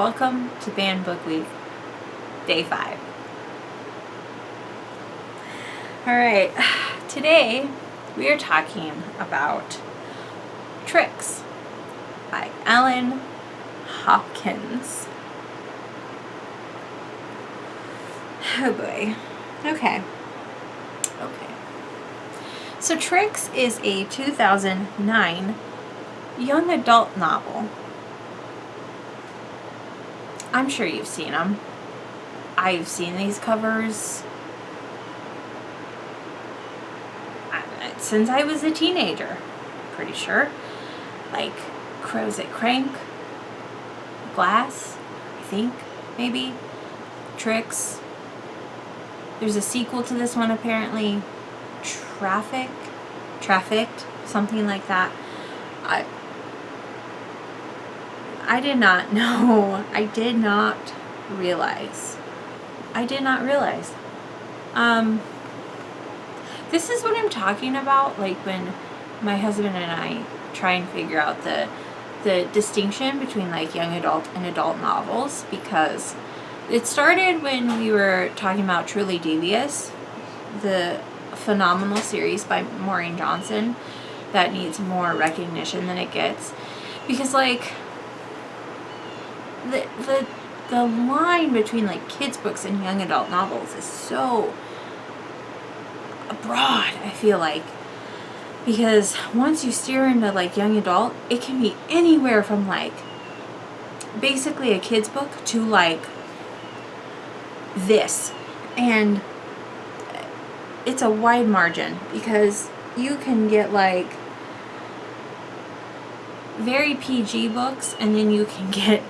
Welcome to Banned Book Week, Day 5. Alright, today we are talking about Tricks by Ellen Hopkins. Oh boy. Okay. So Tricks is a 2009 young adult novel. I'm sure you've seen them. I've seen these covers since I was a teenager, pretty sure. Like Crows That Crank, Glass, I think, maybe, Tricks. There's a sequel to this one apparently, Trafficked, something like that. I did not know. I did not realize. This is what I'm talking about, like when my husband and I try and figure out the distinction between like young adult and adult novels, because it started when we were talking about Truly Devious, the phenomenal series by Maureen Johnson that needs more recognition than it gets, because like the line between like kids books and young adult novels is so broad, I feel like, because once you steer into like young adult, it can be anywhere from like basically a kid's book to like this, and it's a wide margin, because you can get like very PG books, and then you can get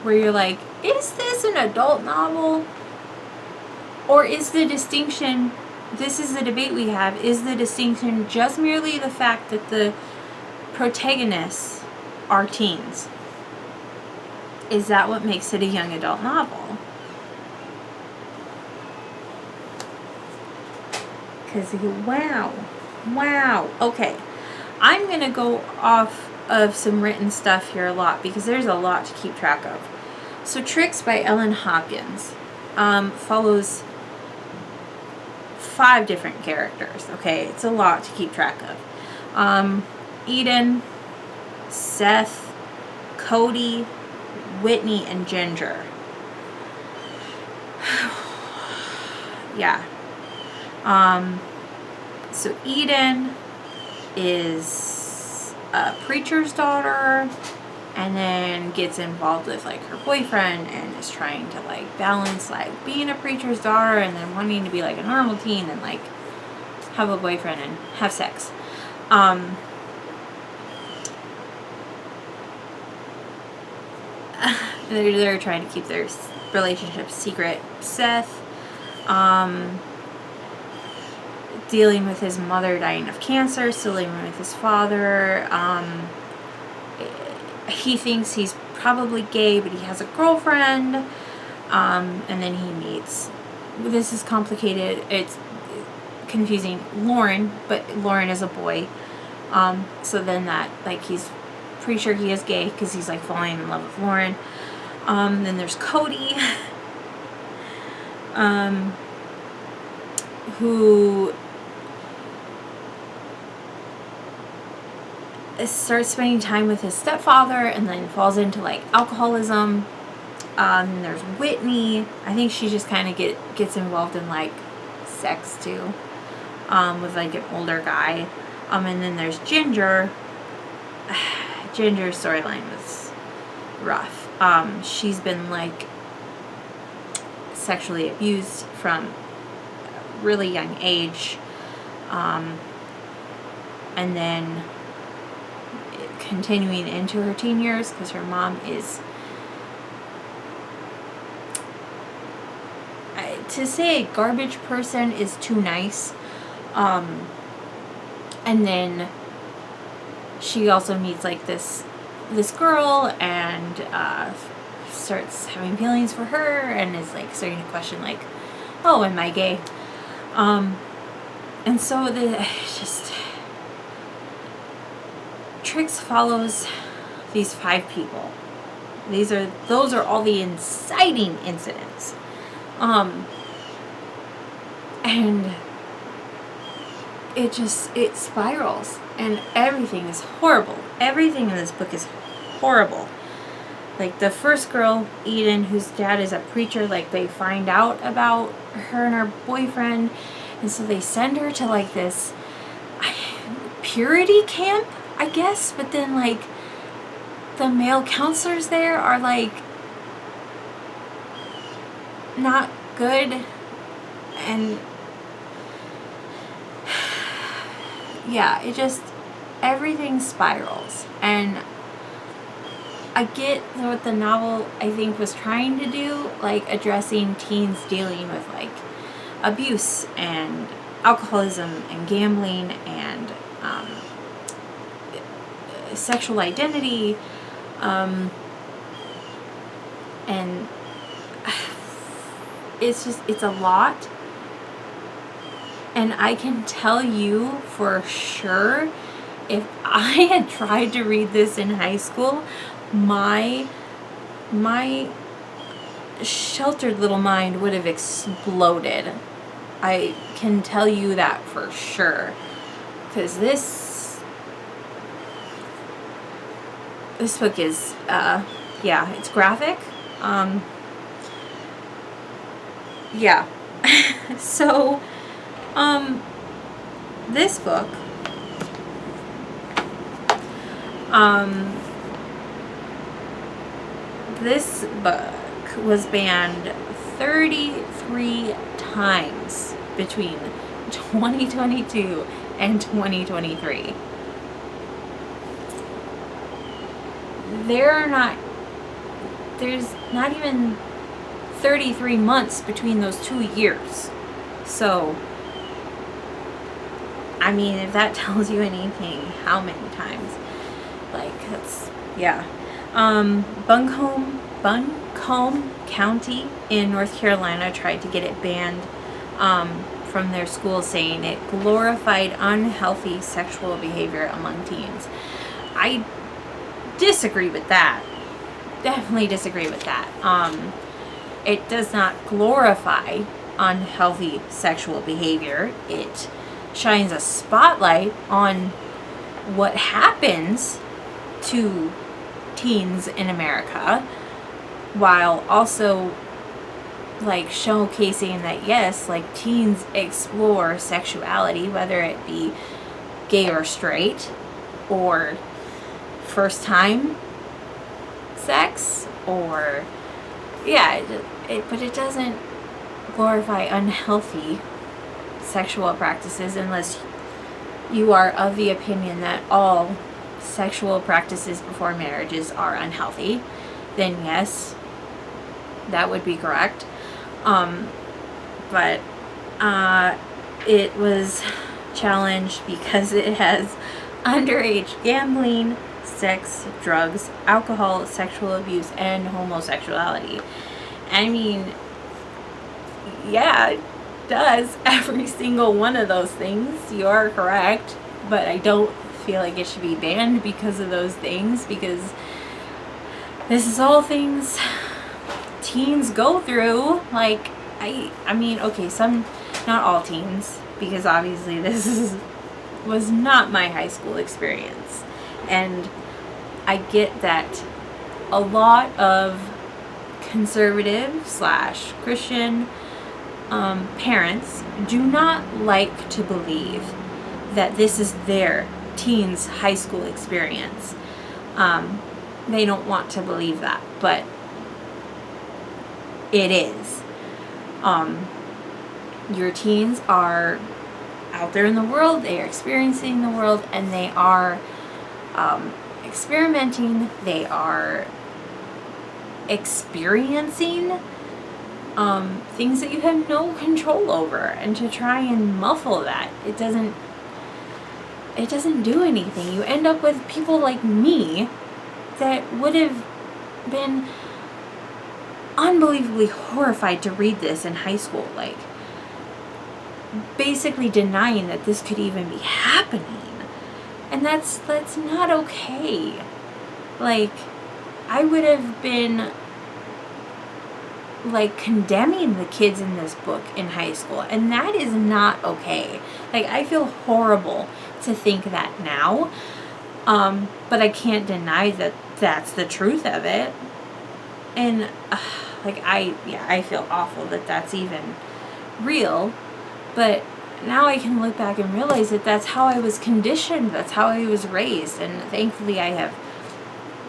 where you're like, is this an adult novel? Or is the distinction, this is the debate we have, is the distinction just merely the fact that the protagonists are teens? Is that what makes it a young adult novel? Because, wow. Okay, I'm going to go off of some written stuff here a lot, because there's a lot to keep track of. So Tricks by Ellen Hopkins follows 5 different characters. Okay, it's a lot to keep track of. Eden, Seth, Cody, Whitney, and Ginger. Yeah. So Eden is a preacher's daughter, and then gets involved with like her boyfriend, and is trying to like balance like being a preacher's daughter and then wanting to be like a normal teen and like have a boyfriend and have sex. They're trying to keep their relationship secret. Seth, dealing with his mother dying of cancer, still living with his father. He thinks he's probably gay, but he has a girlfriend. And then he meets, this is complicated, it's confusing, Lauren, but Lauren is a boy. So then that, like, he's pretty sure he is gay because he's like falling in love with Lauren. Then there's Cody, who starts spending time with his stepfather and then falls into like alcoholism. And there's Whitney. I think she just kind of gets involved in like sex too, with like an older guy. And then there's Ginger. Ginger's storyline was rough. She's been like sexually abused from a really young age, and then continuing into her teen years, because her mom is, to say a garbage person is too nice. And then she also meets like this girl, and starts having feelings for her, and is like starting to question like, oh, am I gay? And so Tricks follows these 5 people. Those are all the inciting incidents. And it spirals, and everything is horrible. Everything in this book is horrible. Like, the first girl, Eden, whose dad is a preacher, like, they find out about her and her boyfriend, and so they send her to, like, this purity camp, I guess, but then, like, the male counselors there are, like, not good, and yeah, everything spirals, and I get what the novel, I think, was trying to do, like, addressing teens dealing with, like, abuse and alcoholism and gambling and sexual identity, and it's a lot. And I can tell you for sure, if I had tried to read this in high school, my sheltered little mind would have exploded. I can tell you that for sure. Because this book is, it's graphic. Yeah. So, this book, this book was banned 33 times between 2022 and 2023. There's not even 33 months between those 2 years. So, I mean, if that tells you anything, how many times? Like, that's, yeah. Buncombe County in North Carolina tried to get it banned from their school, saying it glorified unhealthy sexual behavior among teens. I disagree with that. Definitely disagree with that. It does not glorify unhealthy sexual behavior. It shines a spotlight on what happens to teens in America, while also, like, showcasing that, yes, like, teens explore sexuality, whether it be gay or straight, or first time sex, or but it doesn't glorify unhealthy sexual practices, unless you are of the opinion that all sexual practices before marriages are unhealthy. Then yes, that would be correct. But it was challenged because it has underage gambling, sex, drugs, alcohol, sexual abuse, and homosexuality. I mean, yeah, it does every single one of those things. You are correct, but I don't feel like it should be banned because of those things, because this is all things teens go through. Like, I mean, okay, not all teens, because obviously this was not my high school experience, and I get that a lot of conservative / Christian parents do not like to believe that this is their teen's high school experience. They don't want to believe that, but it is. Your teens are out there in the world, they are experiencing the world, and they are experimenting, they are experiencing things that you have no control over, and to try and muffle that, it doesn't do anything. You end up with people like me that would have been unbelievably horrified to read this in high school, like, basically denying that this could even be happening. And that's not okay. like, I would have been, like, condemning the kids in this book in high school, and that is not okay. Like, I feel horrible to think that now, but I can't deny that that's the truth of it. And like, I feel awful that that's even real, but now I can look back and realize that that's how I was conditioned, that's how I was raised, and thankfully I have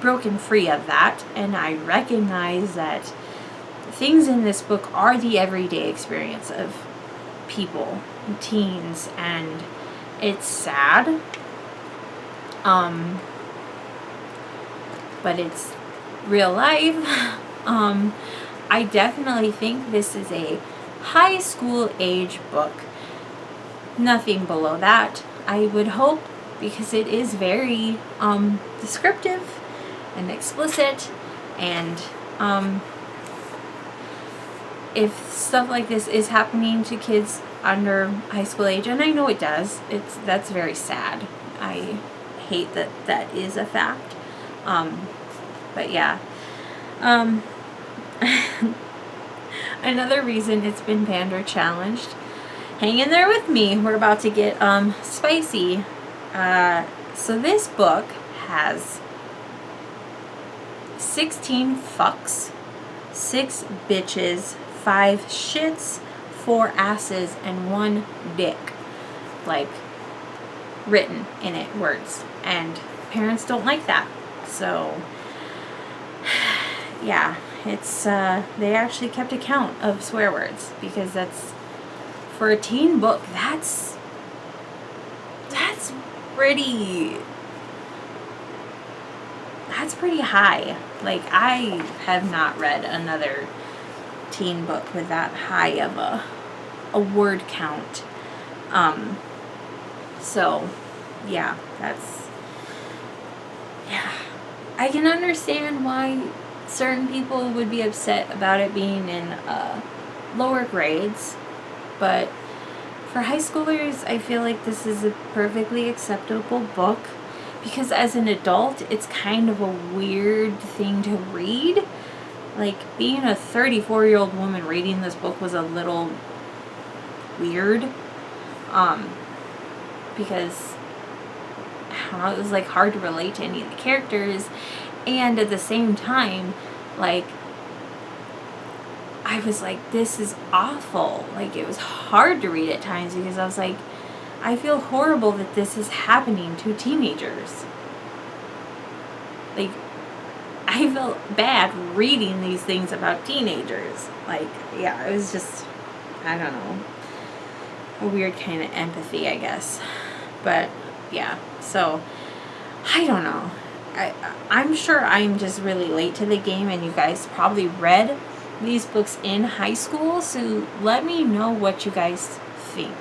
broken free of that, and I recognize that things in this book are the everyday experience of people, teens, and it's sad, but it's real life. I definitely think this is a high school age book. Nothing below that, I would hope, because it is very descriptive and explicit, and if stuff like this is happening to kids under high school age, and I know it does, that's very sad. I hate that that is a fact. But yeah. Another reason it's been Pander challenged. Hang in there with me. We're about to get spicy. So this book has 16 fucks, 6 bitches, 5 shits, 4 asses, and 1 dick. Like, written in it, words. And parents don't like that. So, yeah, it's, they actually kept account of swear words, because that's, for a teen book, that's pretty high. Like, I have not read another teen book with that high of a word count. So, yeah, I can understand why certain people would be upset about it being in lower grades, but for high schoolers, I feel like this is a perfectly acceptable book, because as an adult, it's kind of a weird thing to read. Like, being a 34-year-old woman reading this book was a little weird, because, I don't know, it was, like, hard to relate to any of the characters, and at the same time, like, I was like, this is awful. Like, it was hard to read at times, because I was like, I feel horrible that this is happening to teenagers. Like, I felt bad reading these things about teenagers. Like, yeah, it was just, I don't know, a weird kind of empathy, I guess. But, yeah, so, I don't know. I'm sure I'm just really late to the game, and you guys probably read these books in high school, so let me know what you guys think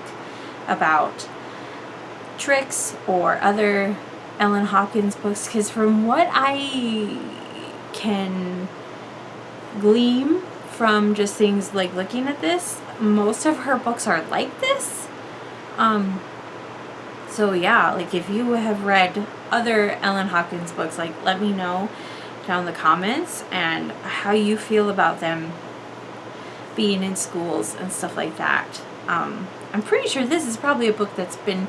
about Tricks or other Ellen Hopkins books, because from what I can glean from just things like looking at this, most of her books are like this. So yeah, like, if you have read other Ellen Hopkins books, like, let me know down in the comments, and how you feel about them being in schools and stuff like that. I'm pretty sure this is probably a book that's been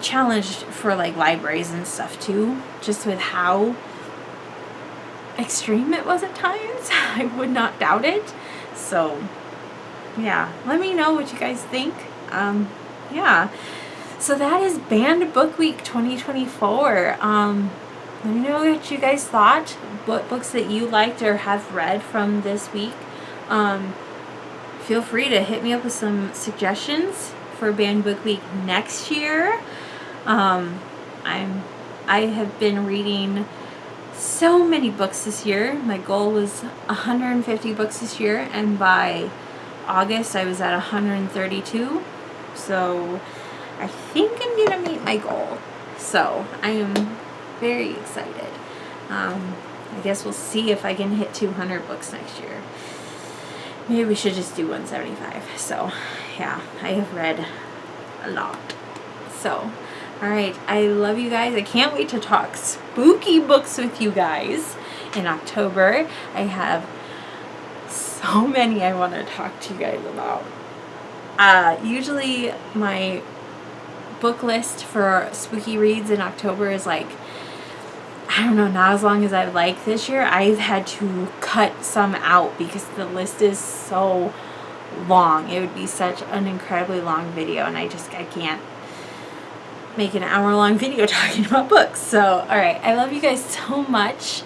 challenged for, like, libraries and stuff too, just with how extreme it was at times. I would not doubt it. So yeah, let me know what you guys think. Yeah, so that is Banned Book Week 2024. Let me know what you guys thought, what books that you liked or have read from this week. Feel free to hit me up with some suggestions for Banned Book Week next year. I have been reading so many books this year. My goal was 150 books this year, and by August I was at 132. So I think I'm gonna meet my goal. So I am very excited. I guess we'll see if I can hit 200 books next year. Maybe we should just do 175. So yeah, I have read a lot. So Alright, I love you guys. I can't wait to talk spooky books with you guys in October. I have so many I want to talk to you guys about. Usually my book list for spooky reads in October is like, I don't know, not as long as I'd like this year. I've had to cut some out because the list is so long. It would be such an incredibly long video, and I can't make an hour-long video talking about books. So, alright, I love you guys so much.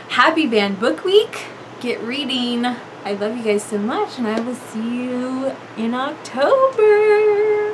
Happy Banned Book Week. Get reading. I love you guys so much, and I will see you in October.